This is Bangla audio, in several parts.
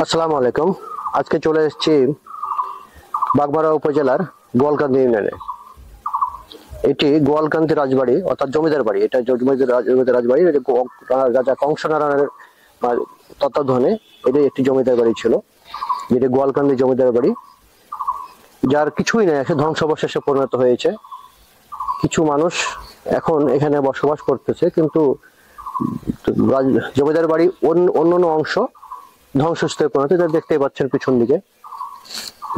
আসসালামু আলাইকুম। আজকে চলে এসেছি বাগমারা উপজেলার গোয়ালকান্দি ইউনিয়নে। এটি গোয়ালকান্দি রাজবাড়ি অর্থাৎ জমিদার বাড়ি। এটা জমিদার রাজবাড়ি। রাজা কংসনারায়ণের তত্ত্বাবধানে এটি একটি জমিদার বাড়ি ছিল, যেটি গোয়ালকান্দি জমিদার বাড়ি, যার কিছুই নেই, এসে ধ্বংসাবশেষে পরিণত হয়েছে। কিছু মানুষ এখন এখানে বসবাস করতেছে, কিন্তু জমিদার বাড়ি অন্য অংশ ধ্বংসস্তূপে পরিণত। এটা দেখতেই পাচ্ছেন, পিছন দিকে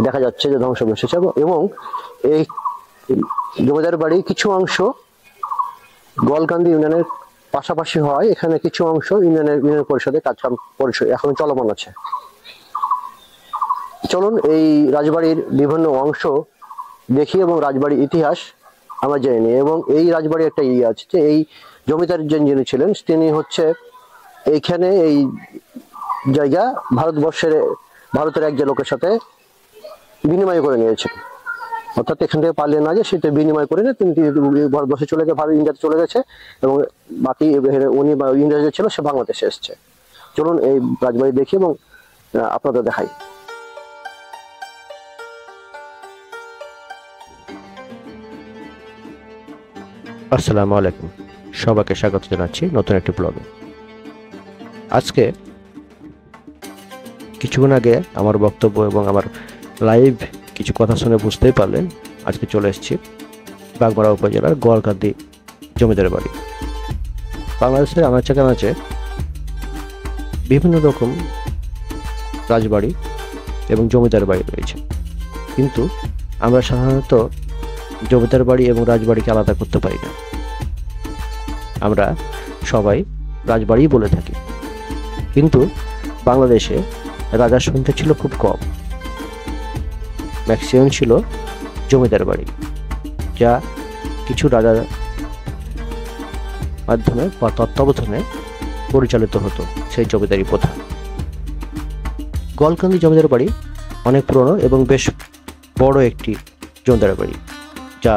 দেখা যাচ্ছে যে ধ্বংসাবশেষ। এবং এই জমিদার বাড়ি কিছু অংশ গোয়ালকান্দি ইউনিয়নের পাশাপাশি হয়, এখানে কিছু অংশ ইউনিয়ন পরিষদের কাজকাম এখন চলমান আছে। চলুন এই রাজবাড়ির বিভিন্ন অংশ দেখি এবং রাজবাড়ির ইতিহাস আমরা জেনে নিই। এবং এই রাজবাড়ি একটা আছে যে এই জমিদার যিনি ছিলেন, তিনি হচ্ছে এইখানে এই জায়গা ভারতের এক লোকের সাথে বিনিময় করে নিয়েছেন। অর্থাৎ এখান থেকে পালিয়ে না যে সেটা বিনিময় করে নিয়ে তিনি ভারতবর্ষে চলে গেছে, ইন্ডিয়াতে চলে গেছে, এবং বাকি উনি ইংরেজি ছিল, সে বাংলাদেশে এসছে। চলুন এই রাজবাড়ি দেখি এবং আপনাদের দেখাই। আসসালামু আলাইকুম, সবাইকে স্বাগত জানাচ্ছি নতুন একটি ব্লগে। আজকে কিছুক্ষণ আগে আমার বক্তব্য এবং আমার লাইভ কিছু কথা শুনে বুঝতেই পারলেন, আজকে চলে এসেছি বাগমারা উপজেলার গোয়ালকান্দি জমিদার বাড়ি। বাংলাদেশের আনাচে কানাচে বিভিন্ন রকম রাজবাড়ি এবং জমিদার বাড়ি রয়েছে, কিন্তু আমরা সাধারণত জমিদার বাড়ি এবং রাজবাড়িকে আলাদা করতে পারি না। আমরা সবাই রাজবাড়ি বলে থাকি, কিন্তু বাংলাদেশে রাজার সংখ্যা ছিল খুব কম। ম্যাক্সিমাম ছিল জমিদার বাড়ি, যা কিছু রাজার মাধ্যমে বা তত্ত্বাবধানে পরিচালিত হতো সেই জমিদারি প্রথা। গোয়ালকান্দি জমিদার বাড়ি অনেক পুরনো এবং বেশ বড় একটি জমিদার বাড়ি, যা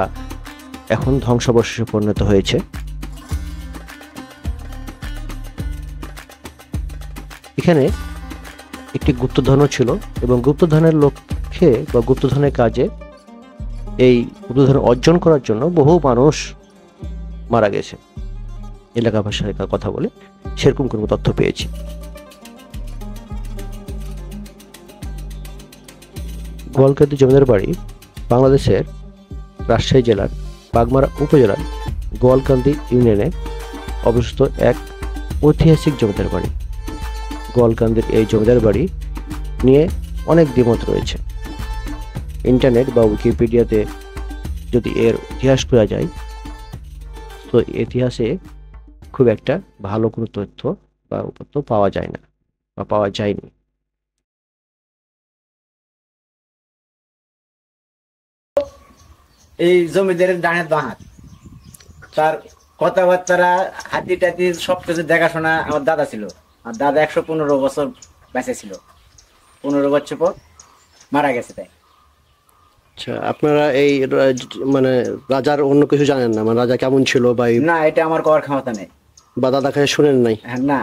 এখন ধ্বংসাবশেষে পরিণত হয়েছে। এখানে একটি গুপ্তধনও ছিল, এবং গুপ্তধনের লক্ষ্যে বা গুপ্তধনের কাজে এই গুপ্তধন অর্জন করার জন্য বহু মানুষ মারা গেছে। এলাকা ভাষায় কথা বলে সেরকম কোনো তথ্য পেয়েছি। গোয়ালকান্দি জমিদার বাড়ি বাংলাদেশের রাজশাহী জেলার বাগমারা উপজেলার গোয়ালকান্দি ইউনিয়নে অবস্থিত এক ঐতিহাসিক জমিদার বাড়ি। গোয়ালকান্দির এই জমিদার বাড়ি নিয়ে অনেক দ্বিমত রয়েছে। ইন্টারনেট বা উইকিপিডিয়াতে যদি এর ইতিহাস খোঁজা যায়, তো ইতিহাসে খুব একটা ভালো কোনো তথ্য বা উপাত্ত পাওয়া যায় না বা পাওয়া যায়নি। এই জমিদারের ডানে বাঁ হাত, তার কথাবার্তারা, হাতি টাতি সবকিছু দেখাশোনা আমার দাদা ছিল। আর দাদা 115 বছর বেঁচে ছিল, 15 বছর পর মারা গেছে। তাই আচ্ছা, আপনারা এই মানে রাজার অন্য কিছু জানেন না? মানে রাজা কেমন ছিল বা না, এটা আমার করার ক্ষমতা নেই, বা দাদা কাছে শুনেন নাই? না।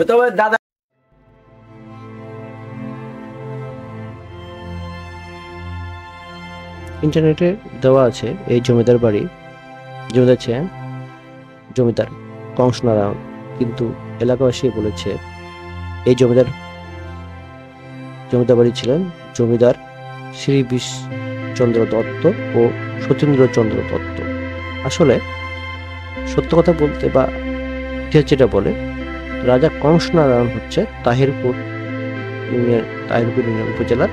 তবে দাদা ইন্টারনেটে দেওয়া আছে এই জমিদার বাড়ি জমিদার ছিলেন জমিদার কংসনারায়ণ, কিন্তু এলাকাবাসী বলেছে এই জমিদার বাড়ি ছিলেন জমিদার শ্রী চন্দ্র দত্ত ও সতীন্দ্রচন্দ্র দত্ত। আসলে সত্য কথা বলতে বা ইতিহাস যেটা বলে, রাজা কংসনারায়ণ হচ্ছে তাহিরপুর ইউনিয়ন উপজেলার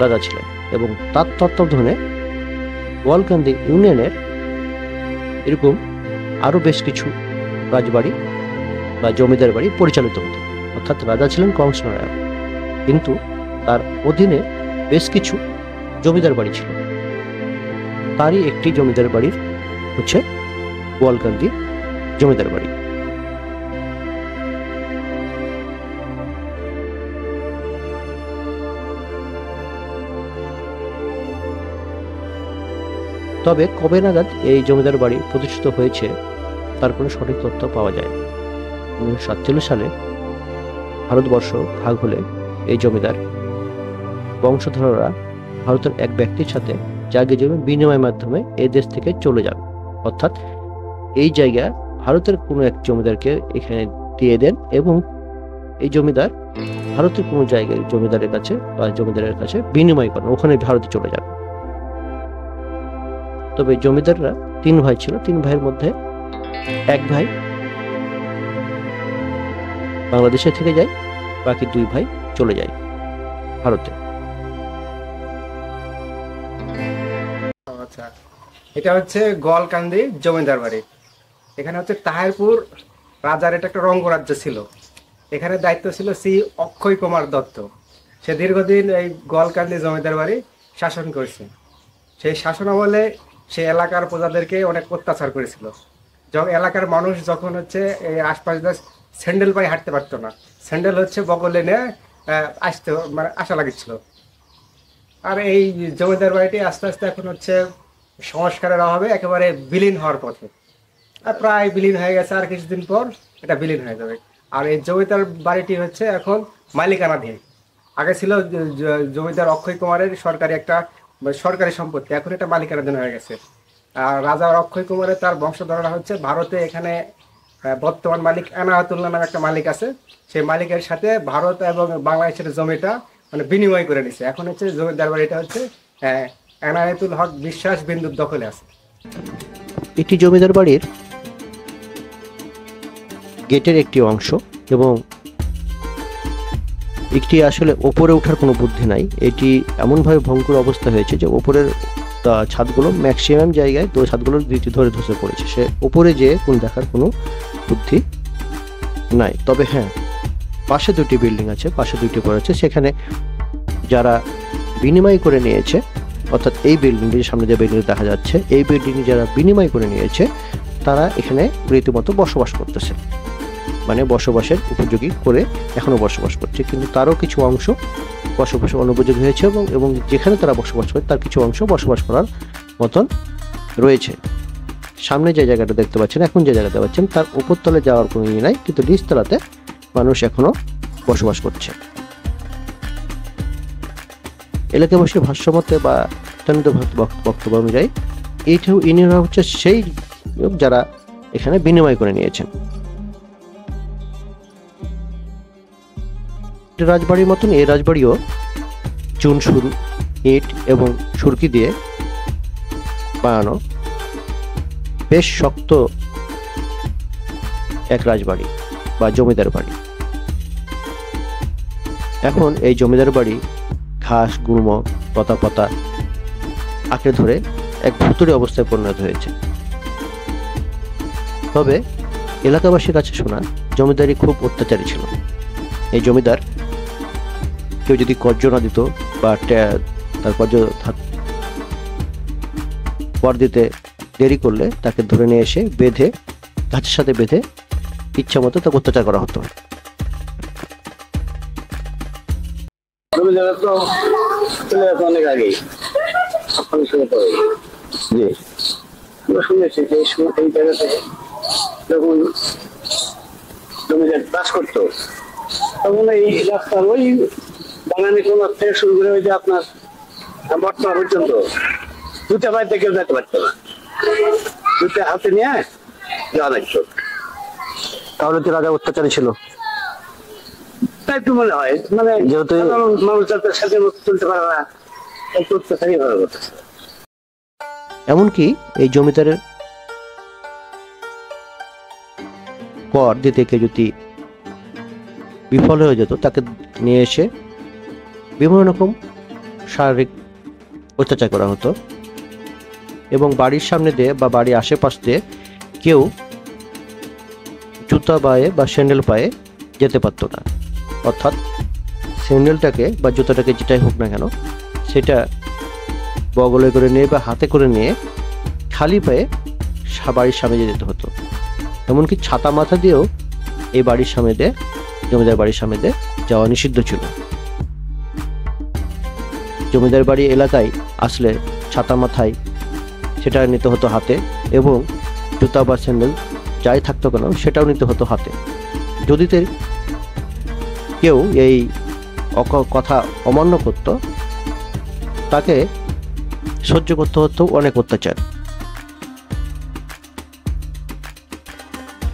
রাজা ছিলেন, এবং তার তত্ত্বাবধানে গোয়ালকান্দি ইউনিয়নের এরকম আরো বেশ কিছু রাজবাড়ি বা জমিদার বাড়ি পরিচালিত হতো। অর্থাৎ রাজা ছিলেন কংসনারায়ণ, কিন্তু তার অধীনে বেশ কিছু জমিদার বাড়ি ছিল। তারই একটি জমিদার বাড়ির হচ্ছে গোয়ালকান্দি জমিদার বাড়ি। তবে কবে নাগাদ এই জমিদার বাড়ি প্রতিষ্ঠিত হয়েছে তার কোনো সঠিক তথ্য পাওয়া যায়। 1947 সালে ভারতবর্ষ ভাগ হলে এই জমিদার বংশধররা ভারতের এক ব্যক্তির সাথে জায়গা জমি বিনিময়ের মাধ্যমে এই দেশ থেকে চলে যান। অর্থাৎ এই জায়গা ভারতের কোনো এক জমিদারকে এখানে দিয়ে দেন এবং এই জমিদার ভারতের কোনো জায়গায় জমিদারের কাছে বিনিময় করেন, ওখানে ভারতে চলে যান। তবে জমিদাররা 3 ভাই ছিল, 3 ভাইয়ের মধ্যে এক ভাই বাংলাদেশে থেকে যায়, বাকি 2 ভাই চলে যায় ভারতে। আচ্ছা, এটা হচ্ছে গোয়ালকান্দি জমিদার বাড়ি। এখানে হচ্ছে তাহিরপুর রাজার এটা একটা রঙ্গরাজ্য ছিল। এখানে দায়িত্ব ছিল শ্রী অক্ষয় কুমার দত্ত। সে দীর্ঘদিন এই গোয়ালকান্দি জমিদার বাড়ি শাসন করেছে। সেই শাসনামলে সে এলাকার প্রজাদেরকে অনেক অত্যাচার করেছিল। যখন এলাকার মানুষ যখন হচ্ছে এই আশপাশ স্যান্ডেল পায়ে হাঁটতে পারতো না, স্যান্ডেল হচ্ছে বগলে নিয়ে আসতে মানে আশা লাগিচ্ছিল। আর এই জমিদার বাড়িটি আস্তে আস্তে এখন হচ্ছে সংস্কারের অভাবে একেবারে বিলীন হওয়ার পথে, আর প্রায় বিলীন হয়ে গেছে। আর কিছুদিন পর এটা বিলীন হয়ে যাবে। আর এই জমিদার বাড়িটি হচ্ছে এখন মালিকানাধীন। আগে ছিল জমিদার অক্ষয় কুমারের সরকারি সম্পত্তি, এখন এটা মালিকানাধীন হয়ে গেছে। আর রাজা অক্ষয় কুমারের তার বংশধররা হচ্ছে ভারতে, এখানে বর্তমান মালিক এনায়েতুল্লাহ নামে একটা মালিক আছে। সেই মালিকের সাথে ভারত এবং বাংলাদেশের জমিটা মানে বিনিময় করে নিছে। এখন হচ্ছে জমিদার বাড়িটা হচ্ছে এনায়েতুল হক বিশ্বাস বিন্দুর দখলে আছে। এটি জমিদার বাড়ির গেটের একটি অংশ এবং একটি আসলে ওপরে ওঠার কোনো বুদ্ধি নাই। এটি এমনভাবে ভঙ্গুর অবস্থা হয়েছে যে ওপরের ছাদগুলো ম্যাক্সিমাম জায়গায় ছাদগুলোর ধরে ধসে পড়েছে। সে উপরে যেয়ে কোন দেখার কোনো বুদ্ধি নাই। তবে হ্যাঁ, পাশে 2টি বিল্ডিং আছে, পাশে 2টি পড়েছে। সেখানে যারা বিনিময় করে নিয়েছে, অর্থাৎ এই বিল্ডিংটির সামনে যে বিল্ডিং দেখা যাচ্ছে, এই বিল্ডিং যারা বিনিময় করে নিয়েছে তারা এখানে রীতিমতো বসবাস করতেছে, মানে বসবাসের উপযোগী করে এখনো বসবাস করছে। কিন্তু তারও কিছু অংশ বসবাসের অনুপযোগী হয়েছে এবং যেখানে তারা বসবাস করে তার কিছু অংশ বসবাস করার মতন রয়েছে। সামনে যে জায়গাটা দেখতে পাচ্ছেন, এখন যে জায়গাটা পাচ্ছেন, তার উপরতলে যাওয়ার কোনো ইয়ে নাই, কিন্তু নিচতলাতে মানুষ এখনো বসবাস করছে। এলাকাবাসীর ভাষ্যমতে বা বক্তব্য অনুযায়ী ইনিরা হচ্ছে সেই লোক যারা এখানে বিনিময় করে নিয়েছেন। রাজবাড়ির মতন এই রাজবাড়িও চুন, ইট এবং সুরকি দিয়ে বানানো বেশ শক্ত এক রাজবাড়ি বা জমিদার বাড়ি। এখন এই জমিদার বাড়ি ঘাস, গুল্ম, পাতা আঁকড়ে ধরে এক ভুতুড়ে অবস্থায় পরিণত হয়েছে। তবে এলাকাবাসীর কাছে শোনা জমিদারি খুব অত্যাচারী ছিল। এই জমিদার কেউ যদি কর্য না দিত বা তার কর দিতে দেরি করলে তাকে ধরে নিয়ে এসে গাছের সাথে বেঁধে ইচ্ছা মতো তাকে অত্যাচার করা হতো। অনেক আগেই শুনেছি যে এই জায়গাতে যখন জমিদার চাষ করতো তখন এই রাস্তার ওই বাগানে কোন থেকে শুরু করে ওই যে আপনার বর্তমান পর্যন্ত 2টা বাড়িতে কেউ যেতে পারতো না, 2টা হাতে নিয়ে যাওয়া লাগতো। তাহলে কি রাজা অত্যাচারী ছিল? তাই তো মনে হয়, মানে যেহেতু মানুষ যাতে সাথে চলতে পারে না, অত্যাচারী ভাবে করতেছে। এমনকি এই জমিদারের কর দিতে কেউ যদি বিফল হয়ে যেত তাকে নিয়ে এসে বিভিন্ন রকম শারীরিক অত্যাচার করা হতো এবং বাড়ির সামনে দিয়ে বা বাড়ির আশেপাশ দিয়ে কেউ জুতা পায়ে বা স্যান্ডেল পায়ে যেতে পারতো না। অর্থাৎ স্যান্ডেলটাকে বা জুতাটাকে যেটাই হোক না কেন সেটা বগলে করে নিয়ে বা হাতে করে নিয়ে খালি পায়ে বাড়ির সামনে যেতে হতো। এমনকি ছাতা মাথা দিয়েও এই বাড়ির সামনে দিয়ে, জমিদার বাড়ির সামনে দিয়ে যাওয়া নিষিদ্ধ ছিল। জমিদার বাড়ি এলাকায় আসলে ছাতা মাথায় সেটা নিতে হতো হাতে এবং জুতা বা স্যান্ডেল যাই থাকতো কেন সেটাও নিতে হতো হাতে। যদি কেউ এই কথা অমান্য করত তাকে সহ্য করতে হতো অনেক অত্যাচার।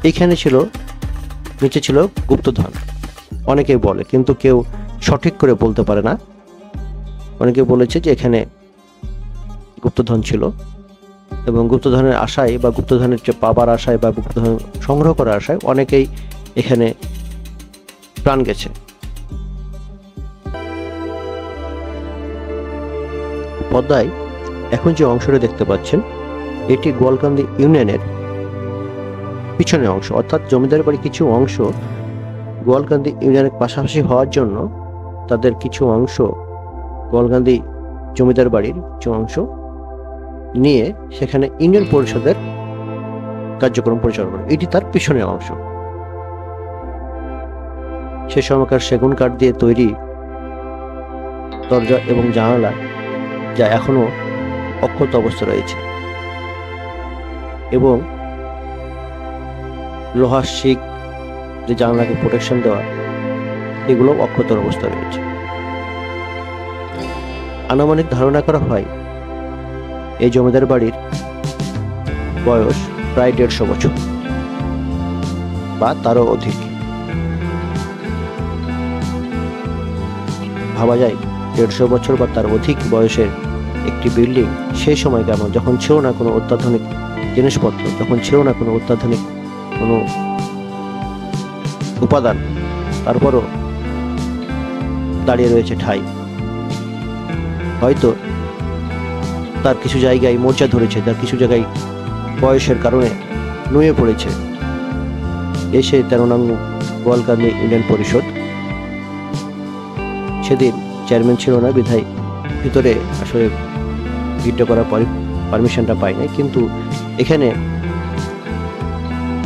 এইখানে ছিল, নিচে ছিল গুপ্তধন, অনেকে বলে, কিন্তু কেউ সঠিক করে বলতে পারে না। অনেকে বলেছে যে এখানে গুপ্তধন ছিল, এবং গুপ্তধনের আশায় বা গুপ্তধনের যে পাবার আশায় বা গুপ্তধন সংগ্রহ করার আশায় অনেকেই এখানে প্রাণ গেছে। পদ্মায় এখন যে অংশটা দেখতে পাচ্ছেন এটি গোয়ালকান্দি ইউনিয়নের পিছনের অংশ, অর্থাৎ জমিদার বাড়ি কিছু অংশ গোয়ালকান্দি ইউনিয়নের পাশাপাশি হওয়ার জন্য তাদের কিছু অংশ গোয়ালকান্দি জমিদার বাড়ির কিছু অংশ নিয়ে সেখানে ইউনিয়ন পরিষদের কার্যক্রম পরিচালনা করে। এটি তার পিছনের অংশ। সে সময়কার সেগুন কাঠ দিয়ে তৈরি দরজা এবং জানালা যা এখনো অক্ষত অবস্থা রয়েছে, এবং লোহার শিক যে জানলাকে প্রোটেকশন দেওয়া, এগুলো অক্ষত অবস্থা রয়েছে। আনুমানিক ধারণা করা হয় এই জমিদার বাড়ির বয়স প্রায় 150 বছর বা তারও অধিক। ভাবা যায় 150 বছর বা তার অধিক বয়সের একটি বিল্ডিং সেই সময় কেমন, যখন ছিল না কোনো অত্যাধুনিক জিনিসপত্র, যখন ছিল না কোনো অত্যাধুনিক কোনো উপাদান, তারপরও দাঁড়িয়ে রয়েছে ঠাই। হয়তো তার কিছু জায়গায় মোর্চা ধরেছে, তার কিছু জায়গায় বয়সের কারণে নুয়ে পড়েছে। এসে 13 নং গোয়ালকান্দি ইউনিয়ন পরিষদ, সেদিন চেয়ারম্যান ছিল না বিধায় ভিতরে আসলে ভিডিও করার পারমিশনটা পাই নাই, কিন্তু এখানে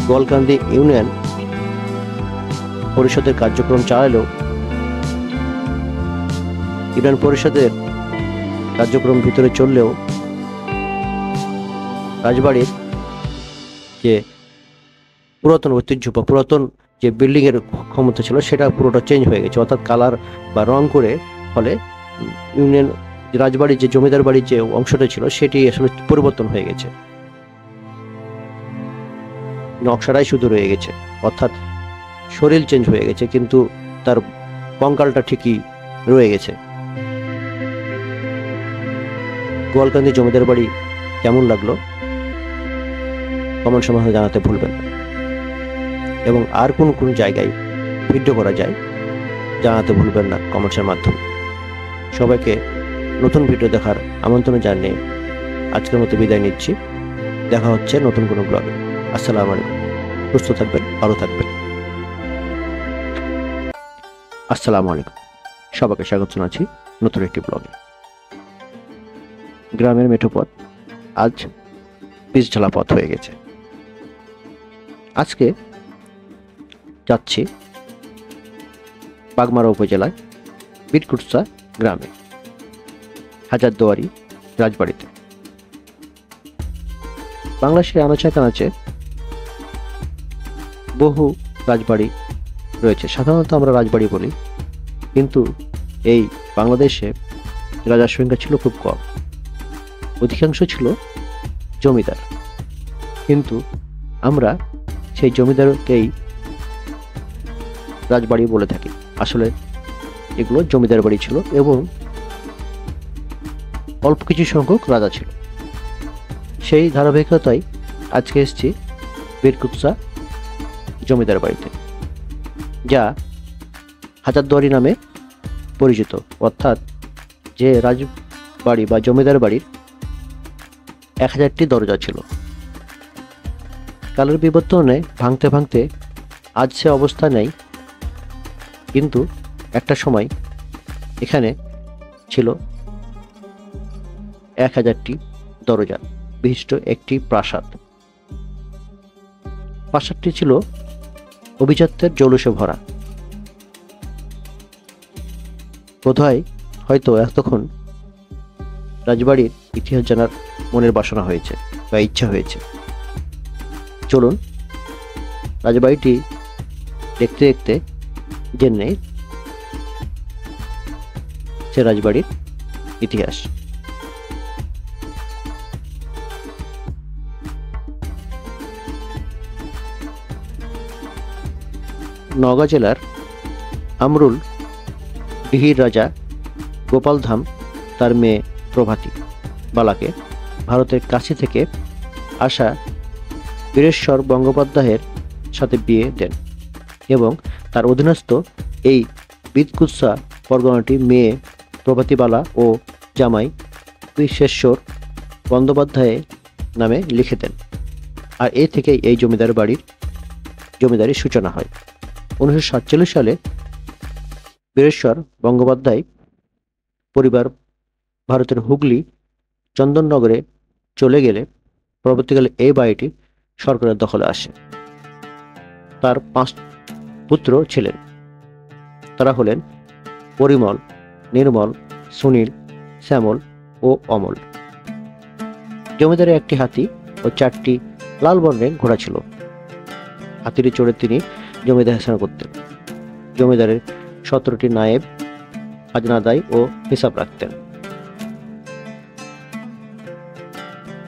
গোয়ালকান্দি ইউনিয়ন পরিষদের কার্যক্রম চালালেও ইউনিয়ন পরিষদের কার্যক্রম ভিতরে চললেও রাজবাড়ির যে পুরাতন ঐতিহ্য বা পুরাতন যে বিল্ডিং এর ক্ষমতা ছিল সেটা পুরোটা চেঞ্জ হয়ে গেছে, অর্থাৎ কালার বা রং করে, ফলে ইউনিয়ন রাজবাড়ির যে জমিদার বাড়ির যে অংশটা ছিল সেটি আসলে পরিবর্তন হয়ে গেছে, নকশাটাই শুধু রয়ে গেছে, অর্থাৎ শরীর চেঞ্জ হয়ে গেছে কিন্তু তার কঙ্কালটা ঠিকই রয়ে গেছে। গোয়ালকান্দি জমিদার বাড়ি কেমন লাগলো কমেন্ট সমাধানে জানাতে ভুলবেন না, এবং আর কোন কোন জায়গায় ভিডিও করা যায় জানাতে ভুলবেন না কমেন্টসের মাধ্যমে। সবাইকে নতুন ভিডিও দেখার আমন্ত্রণ জানিয়ে আজকের মতো বিদায় নিচ্ছি। দেখা হচ্ছে নতুন কোনো ব্লগে। আসসালামু আলাইকুম। সুস্থ থাকবেন, ভালো থাকবেন। আসসালামু আলাইকুম। সবাইকে স্বাগত জানাচ্ছি নতুন একটি ব্লগে। গ্রামের মেঠোপথ আজ পিচ ঢালা পথ হয়ে গেছে। আজকে যাচ্ছি বাগমারা উপজেলায় বীরকুৎসা গ্রামে হাজারদুয়ারি রাজবাড়িতে। বাংলাদেশের আনাচে কানাচে বহু রাজবাড়ি রয়েছে। সাধারণত আমরা রাজবাড়ি বলি, কিন্তু এই বাংলাদেশে রাজার সংখ্যা ছিল খুব কম, অধিকাংশ ছিল জমিদার। কিন্তু আমরা সেই জমিদারকেই রাজবাড়ি বলে থাকি। আসলে এগুলো জমিদার বাড়ি ছিল এবং অল্প কিছু সংখ্যক রাজা ছিল। সেই ধারাবাহিকতায় আজকে এসেছি বীরকুৎসা জমিদার বাড়িতে, যা হাজারদুয়ারি নামে পরিচিত, অর্থাৎ যে রাজবাড়ি বা জমিদার বাড়ির 1000টি দরজা ছিল। কালের বিবর্তনে ভাঙতে ভাঙতে আজ সে অবস্থা নেই, কিন্তু একটা সময় এখানে ছিল 1000টি দরজা বিশিষ্ট একটি প্রাসাদ। প্রাসাদটি ছিল অভিজাত্যের জৌলুসে ভরা। বোধহয় হয়তো এতক্ষণ রাজবাড়ির ইতিহাস জানার মনের বাসনা হয়েছে বা ইচ্ছা হয়েছে। চলুন রাজবাড়িটি দেখতে দেখতে জেনে সে রাজবাড়ির ইতিহাস। নওগাঁ জেলার আমরুল ডিহির রাজা গোপালধাম তার মেয়ে প্রভাতী বালাকে ভারতের কাছে থেকে আসা বীরেশ্বর গঙ্গোপাধ্যায়ের সাথে বিয়ে দেন এবং তার অধীনস্থ এই বিদকুৎসা পরগনাটি মেয়ে প্রভাতীবালা ও জামাই বিশ্বেশ্বর বন্দ্যোপাধ্যায় নামে লিখে দেন। আর এ থেকেই এই জমিদারির সূচনা হয়। 1947 সালে বীরেশ্বর গঙ্গোপাধ্যায় পরিবার ভারতের হুগলি চন্দননগরে চলে গেলে পরবর্তীকালে এই বাড়িটি সরকারের দখলে আসে। তার 5 পুত্র ছিলেন, তারা হলেন পরিমল, নির্মল, সুনীল, শ্যামল ও অমল। জমিদারের একটি হাতি ও 4টি লাল বর্ণের ঘোড়া ছিল। হাতিটি চড়ে তিনি জমিদার হাসান করতেন। জমিদারের 17টি নায়েব খাজনা আদায় ও হিসাব রাখতেন।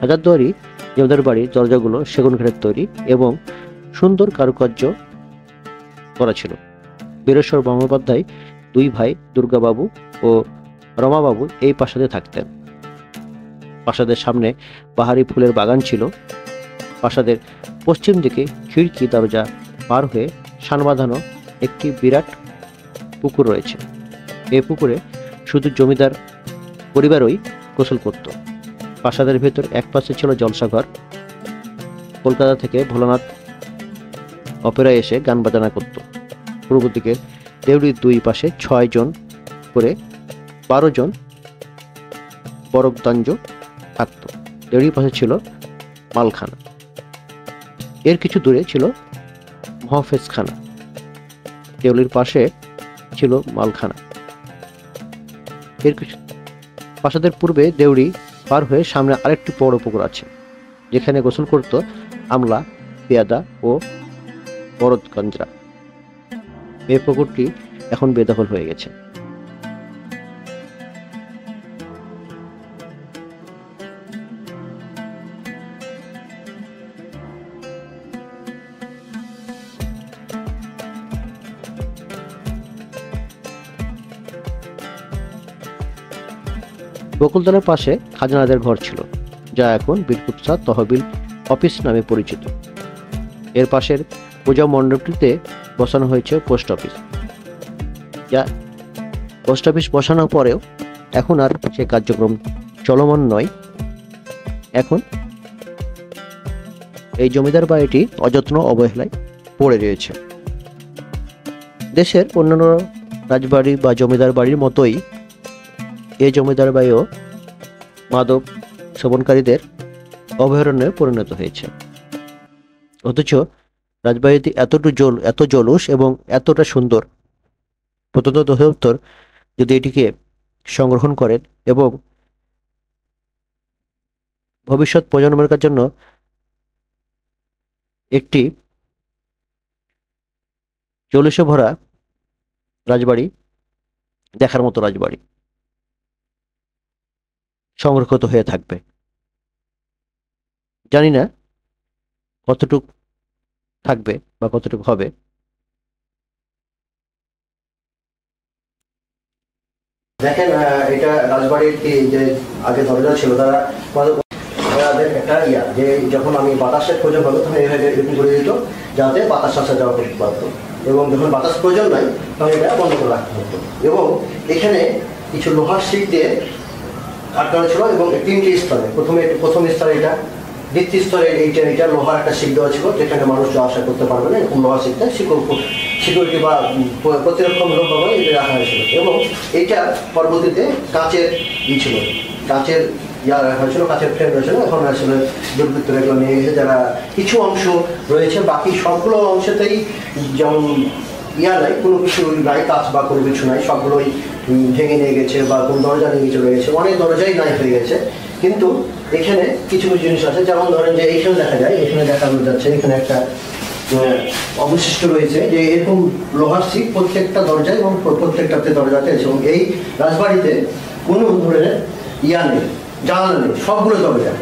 হাজারদুয়ারি জমিদার বাড়ির দরজাগুলো সেগুন কাঠের তৈরি এবং সুন্দর কারুকার্য করা ছিল। বীরেশ্বর গঙ্গোপাধ্যায় 2 ভাই দুর্গাবাবু ও রমাবাবু এই প্রাসাদে থাকতেন। প্রাসাদের সামনে বাহারি ফুলের বাগান ছিল। প্রাসাদের পশ্চিম দিকে খিড়কি দরজা পার হয়ে সান বাঁধানো একটি বিরাট পুকুর রয়েছে। এই পুকুরে শুধু জমিদার পরিবারই গোসল করত। প্রাসাদের ভেতর এক পাশে ছিল জলসাঘর। কলকাতা থেকে ভোলানাথ অপেরায় এসে গান বাজনা করত। পূর্ব দিকে দেউড়ির 2 পাশে 6 জন করে 12 জন বরফদাঞ্জ থাকত। দেউড়ির পাশে ছিল মালখানা। এর কিছু দূরে ছিল মহাফেজখানা। দেউলির পাশে ছিল মালখানা। এর কিছু প্রাসাদের পূর্বে দেউড়ি পার হয়ে সামনে আরেকটি বড় পুকুর আছে, যেখানে গোসল করত আমলা, পেয়াদা ও বরদগঞ্জরা। এই পুকুরটি এখন বেদখল হয়ে গেছে। বকুলতলার পাশে খাজনাদের ঘর ছিল, যা এখন বীরকুৎসা তহবিল অফিস নামে পরিচিত। এর পাশের পূজা মণ্ডপটিতে বসানো হয়েছে পোস্ট অফিস। পোস্ট অফিস বসানোর পরেও এখন আর সে কার্যক্রম চলমান নয়। এখন এই জমিদার বাড়িটি অযত্ন অবহেলায় পড়ে রয়েছে। দেশের অন্যান্য রাজবাড়ি বা জমিদার বাড়ির মতোই এই জমিদার বাড়িও মাদক সেবনকারীদের অভয়ারণ্যে পরিণত হয়েছে। অথচ রাজবাড়িটি এত জলুস এবং এতটা সুন্দর, প্রত্নতত্ত্ব দপ্তর যদি এটিকে সংরক্ষণ করেন এবং ভবিষ্যৎ প্রজন্মের জন্য একটি জলুসে ভরা রাজবাড়ি দেখার মতো রাজবাড়ি সংরক্ষিত হয়ে থাকবে। জানি না কতটুক থাকবে বা কতটুকু হবে। দেখেন, এটা রাজবাড়ির যে আগে দরজা ছিল, তাদের একটা যে যখন আমি বাতাসের প্রয়োজন হলো তখন এইভাবে এরকম করে দিত, যাতে বাতাস আসা যাওয়া করতে পারতো, এবং যখন বাতাস প্রয়োজন নাই তখন এটা বন্ধ করে রাখতে হতো। এবং এখানে কিছু লোহার শিক দিয়ে আটকানো ছিল এবং 3টি স্তরে, প্রথম স্তরে এটা, দ্বিতীয় স্তরে এইটা লোহার একটা শিক দেওয়া ছিল, যেখানে মানুষ যাওয়া আসা করতে পারবে না, এরকম লোহার শিকটা সিকিউরিটি বা প্রতিরক্ষামূলক ভাবে এটা রাখা হয়েছিল। এবং এইটা পরবর্তীতে কাচের ছিল, কাচের রাখা হয়েছিল, কাচের ফ্রেম রয়েছিল। এখন আসলে দুর্বৃত্তরা এগুলো নিয়ে গেছে, যারা কিছু অংশ রয়েছে, বাকি সবগুলো অংশতেই যেমন নাই, কোনো কিছু নাই, কাজ বা কোনো কিছু নাই, সবগুলোই ভেঙে নিয়ে গেছে বা কোন দরজা নিয়ে চলে গেছে, অনেক দরজাই নাই হয়ে গেছে। কিন্তু এখানে কিছু কিছু জিনিস আছে, যেমন ধরেন যে এইখানে দেখা যায়, এখানে দেখানো যাচ্ছে, এখানে একটা অবশিষ্ট রয়েছে, যে এরকম লোহার শিক প্রত্যেকটা দরজায় এবং প্রত্যেকটাতে দরজাতে আছে। এবং এই রাজবাড়িতে কোনো ধরনের ইয়া নেই, জানালা নেই, সবগুলো দরজা।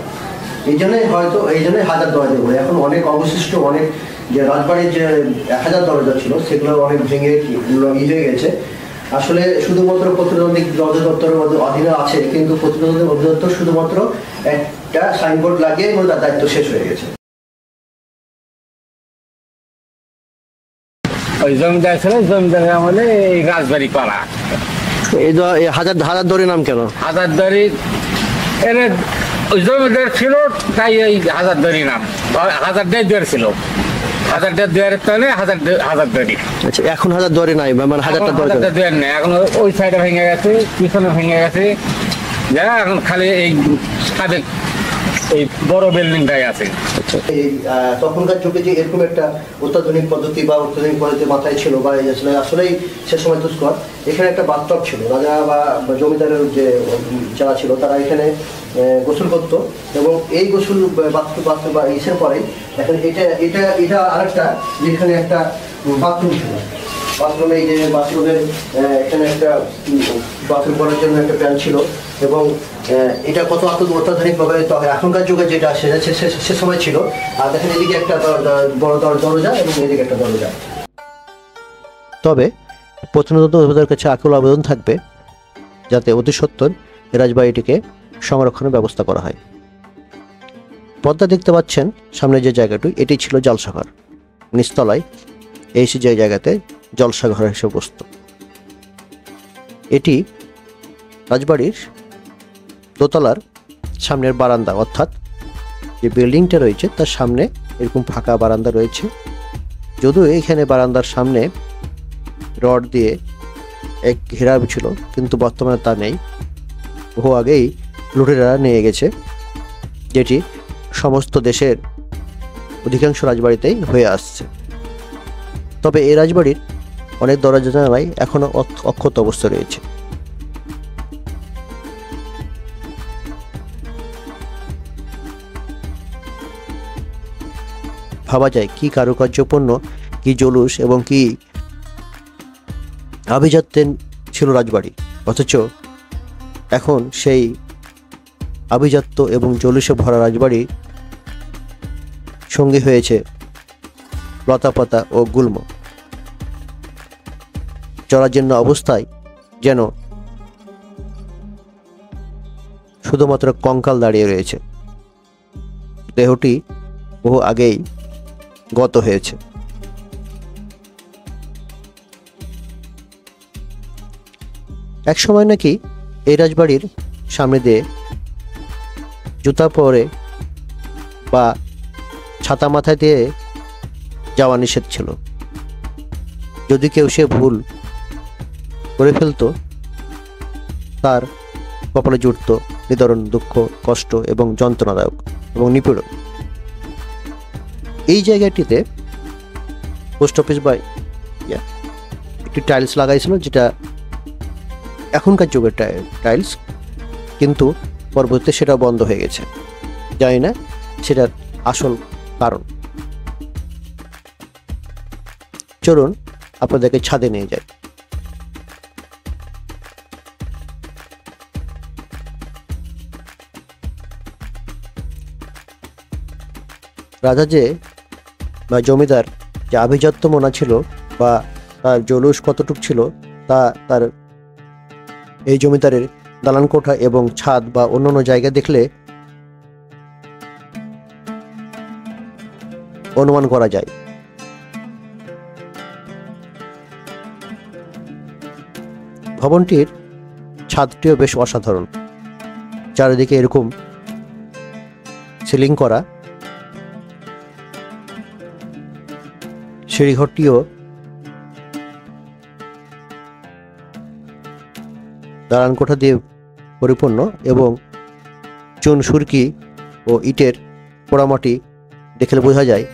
এই জন্যই হয়তো এই জন্যই 1000 দরজা বলে। এখন অনেক অবশিষ্ট, অনেক যে রাজবাড়ির যে 1000 দরজা ছিল সেগুলো অনেক ভেঙে হয়ে গেছে। আসলে শুধুমাত্র প্রত্নতাত্ত্বিক অধিদপ্তরের মধ্যে অধীনে আছে, কিন্তু প্রত্নতাত্ত্বিক অধিদপ্তর শুধুমাত্র একটা সাইনবোর্ড লাগিয়ে এবং তার দায়িত্ব শেষ হয়ে গেছে। ওই জমিদার ছিল, জমিদারের আমলে এই রাজবাড়ি করা। এই 1000 দরের নাম কেন? হাজারদুয়ারি এর ওই জমিদার ছিল, তাই এই হাজারদুয়ারি নাম। হাজারদুয়ার ছিল, হাজারদুয়ারের তলে হাজারদুয়ারি। আচ্ছা, এখন 1000 দরে নাই, মানে 1000টা দরজা হাজারদুয়ার নেই, এখন ওই সাইডে ভেঙে গেছে, পিছনে ভেঙে গেছে, যা এখন খালি এই সাবেক এই বড় বিল্ডিংটাই আছে। তখনকার যুগে যে এরকম একটা অত্যাধুনিক পদ্ধতি বা অত্যাধুনিক পদ্ধতি মাথায় ছিল বা আসলেই সে সময় তুষ্কর, এখানে একটা বাথটব ছিল। রাজা বা জমিদারের যে যারা ছিল তারা এখানে গোসল করতো, এবং এই গোসল বাথরুম বা ইসের পরেই এখন এটা আরেকটা, যেখানে একটা বাথরুম ছিল। বাথরুমে এই যে বাথরুমের এখানে একটা বাথরুম করার জন্য একটা প্যান ছিল, এবং এটা কত অত্যাধুনিকভাবে এখনকার যুগে যেটা সে সময় ছিল। আর দেখেন এদিকে একটা বড় দরজা এবং এদিকে একটা দরজা। তবে প্রত্নতত্ত্ব অধিদপ্তরের কাছে আকুল আবেদন থাকবে যাতে অতি সত্বর রাজবাড়িটিকে সংরক্ষণের ব্যবস্থা করা হয়। পদ্মা দেখতে পাচ্ছেন সামনে যে জায়গাটি, এটি ছিল জলসাঘর। নিচতলায় এই যে জায়গাতে জলসাঘর হিসেবে বসত। এটি রাজবাড়ির দোতলার সামনের বারান্দা, অর্থাৎ যে বিল্ডিংটা রয়েছে তার সামনে এরকম ফাঁকা বারান্দা রয়েছে। যদিও এখানে বারান্দার সামনে রড দিয়ে এক ঘেরা ছিল, কিন্তু বর্তমানে তা নেই। বহু আগেই লুটেরারা নিয়ে গেছে, যেটি সমস্ত দেশের অধিকাংশ রাজবাড়িতেই হয়ে আসছে। তবে এই রাজবাড়ির অনেক দরজা জানালাই এখনো অক্ষত অবস্থা রয়েছে। ভাবা যায় কি কারুকার্যপূর্ণ, কি জলুস এবং কি আভিজাত্যের ছিল রাজবাড়ি, অথচ এখন সেই আভিজাত্য এবং জলুসে ভরা রাজবাড়ি সঙ্গী হয়েছে লতাপাতা ও গুল্ম। জরাজীর্ণ অবস্থায় যেন শুধুমাত্র কঙ্কাল দাঁড়িয়ে রয়েছে। দেহটি বহু আগেই গত হয়েছে। এক সময় নাকি এই রাজবাড়ির সামনে দিয়ে জুতা পরে বা ছাতা মাথায় দিয়ে যাওয়া নিষেধ ছিল। যদি কেউ সে ভুল করে ফেলতো, তার কপালে জুটত নিদারুণ দুঃখ, কষ্ট এবং যন্ত্রণাদায়ক এবং নিপীড়ন। এই জায়গাটিতে পোস্ট অফিস বা একটি টাইলস লাগাইছিল, যেটা এখনকার যুগের টাইলস, কিন্তু পরবর্তীতে সেটা বন্ধ হয়ে গেছে। জানি না সেটার আসল কারণ। চলুন আপনাদেরকে ছাদে নিয়ে যাই। রাজা যে বা জমিদার যে আভিজাত্য মনা ছিল বা তার জলুস কতটুক ছিল, তা তার এই জমিদারের দালান কোঠা এবং ছাদ বা অন্যান্য জায়গা দেখলে অনুমান করা যায়। ভবনটির ছাদটিও বেশ অসাধারণ, চারিদিকে এরকম সিলিং করা। সিঁড়িঘরটিও দালান কোঠা দিয়ে পরিপূর্ণ এবং চুন সুরকি ও ইটের পোড়ামাটি দেখলে বোঝা যায়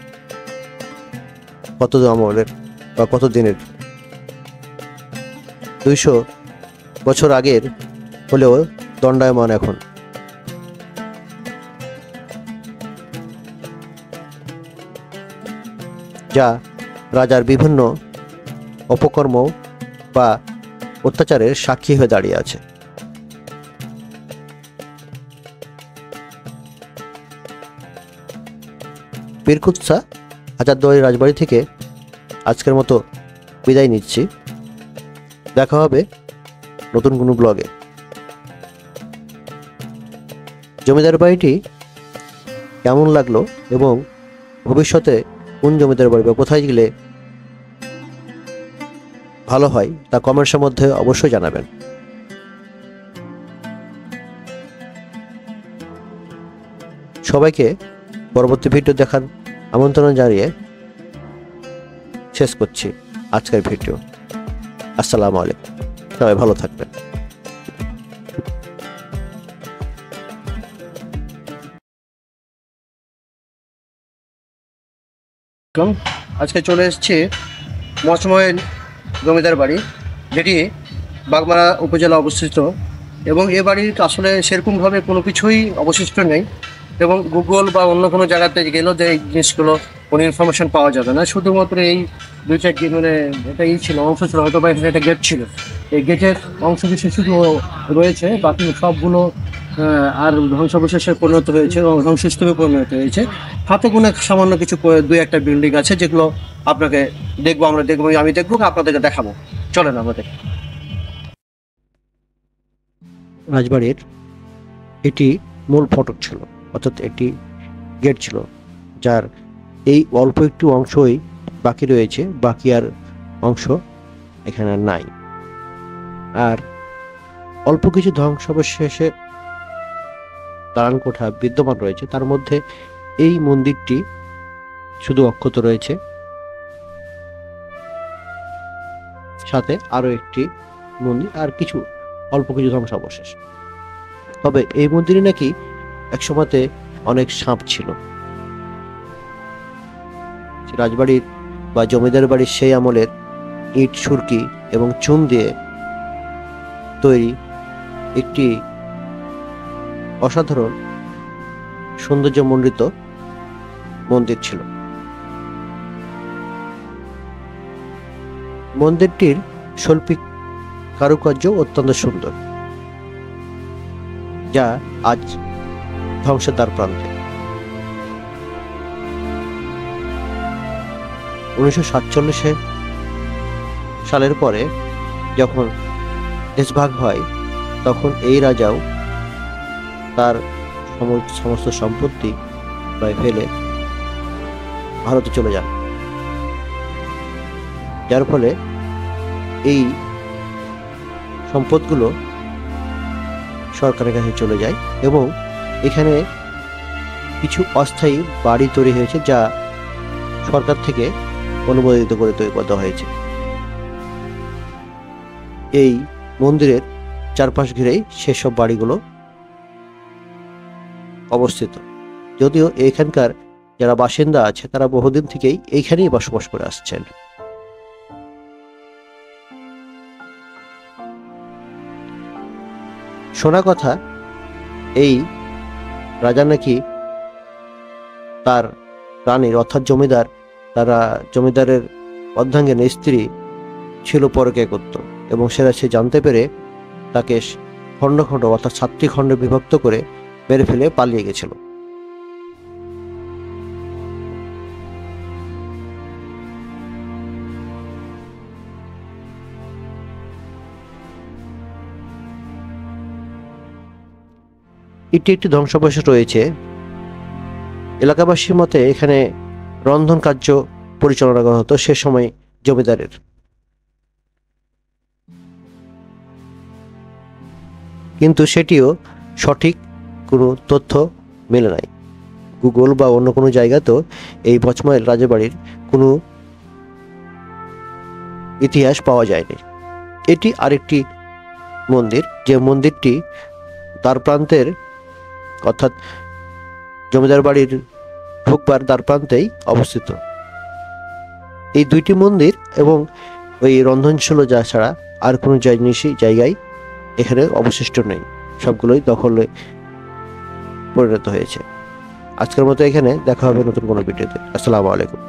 কত আমলের বা কত দিনের। 200 বছর আগের হলেও দণ্ডায়মান এখন। যা রাজার বিভিন্ন অপকর্ম বা অত্যাচারের সাক্ষী হয়ে দাঁড়িয়ে আছে। পীরকুৎসা হাজারদুয়ারি রাজবাড়ি থেকে আজকের মতো বিদায় নিচ্ছি। দেখা হবে নতুন কোনো ব্লগে। জমিদার বাড়িটি কেমন লাগলো এবং ভবিষ্যতে কোন জমিদার বাড়ি বা কোথায় গেলে ভালো হয় তা কমেন্টসের মধ্যে অবশ্যই জানাবেন। সবাইকে পরবর্তী ভিডিও দেখার আমন্ত্রণ জানিয়ে শেষ করছি আজকের ভিডিও। আসসালামু আলাইকুম, সবাই ভালো থাকবেন। আজকে চলে এসেছি মচময়ের জমিদার বাড়ি, যেটি বাগমারা উপজেলা অবস্থিত, এবং এ বাড়ির আসলে সেরকমভাবে কোনো কিছুই অবশিষ্ট নেই, এবং গুগল বা অন্য কোনো জায়গাতে গেলেও যে এই জিনিসগুলো কোনো ইনফরমেশন পাওয়া যাবে না। শুধুমাত্র এই দুই চারটি মানে এটা ছিল অংশ ছিল, হয়তো বা এখানে একটা গেট ছিল, এই গেটের অংশ বিশেষ শুধু রয়েছে, বাকি সবগুলো আর ধ্বংসাবশেষে পরিণত হয়েছে এবং ধ্বংসস্তূপে পরিণত হয়েছে। হাতে কোনো সামান্য কিছু দুই একটা বিল্ডিং আছে, যেগুলো আপনাকে আমি দেখবো, আপনাদেরকে দেখাবো। চলেন আমাদের রাজবাড়ির এটি মূল ফটক ছিল, অর্থাৎ একটি গেট ছিল, যার এই অল্প একটু অংশই বাকি রয়েছে, বাকি আর অংশ এখানে নাই। আর অল্প কিছু ধ্বংসাবশেষে দালান কোঠা বিদ্যমান রয়েছে, তার মধ্যে এই মন্দিরটি শুধু অক্ষত রয়েছে, সাথে আরো একটি মন্দির আর কিছু অল্প কিছু ধ্বংসাবশেষ। তবে এই মন্দিরে নাকি একসময়তে অনেক সাপ ছিল। রাজবাড়ির বা জমিদার বাড়ির সেই আমলের ইট, সুরকি এবং চুন দিয়ে তৈরি একটি অসাধারণ সৌন্দর্যমণ্ডিত মন্দির ছিল। মন্দিরটির শৈল্পিক কারুকার্য অত্যন্ত সুন্দর, যা আজ ধ্বংসের দ্বার প্রান্তে। 1947 সালের পরে যখন দেশভাগ হয়, তখন এই রাজাও তার সমস্ত সম্পত্তি প্রায় ফেলে ভারতে চলে যান, যার ফলে এই সম্পদগুলো সরকারের কাছে চলে যায় এবং এখানে কিছু অস্থায়ী বাড়ি তৈরি হয়েছে, যা সরকার থেকে অনুমোদিত করে তৈরি করা হয়েছে। এই মন্দিরের চারপাশ ঘিরেই সেসব বাড়িগুলো অবস্থিত, যদিও এখানকার যারা বাসিন্দা আছে তারা বহুদিন থেকেই এইখানেই বসবাস করে আসছেন। শোনা কথা, এই রাজা নাকি তার রানীর অর্থাৎ জমিদারের অর্ধাঙ্গিনীর স্ত্রী ছিল পরকীয়া করত, এবং সেটা সে জানতে পেরে তাকে খণ্ড খণ্ড অর্থাৎ 7টি খণ্ডে বিভক্ত করে মেরে ফেলে পালিয়ে গেছিল। এটি একটি ধ্বংসাবশেষ রয়েছে। এলাকাবাসীর মতে এখানে রন্ধন কার্য পরিচালনা করা হতো সে সময় জমিদারের। কিন্তু সেটিও সঠিক কোনো তথ্য মেলে নাই। গুগল বা অন্য কোনো জায়গাতেও এই মচময় রাজবাড়ির কোনো ইতিহাস পাওয়া যায়নি। এটি আরেকটি মন্দির, যে মন্দিরটি দ্বার প্রান্তের অর্থাৎ জমিদার বাড়ির ঢুকবার দ্বার প্রান্তেই অবস্থিত। এই দুইটি মন্দির এবং ওই রন্ধনশালা ছাড়া আর কোনো জায়গায় এখানে অবশিষ্ট নেই, সবগুলোই দখলে পরিণত হয়েছে। আজকের মতো এখানে দেখা হবে নতুন কোনো ভিডিওতে। আসসালামু আলাইকুম।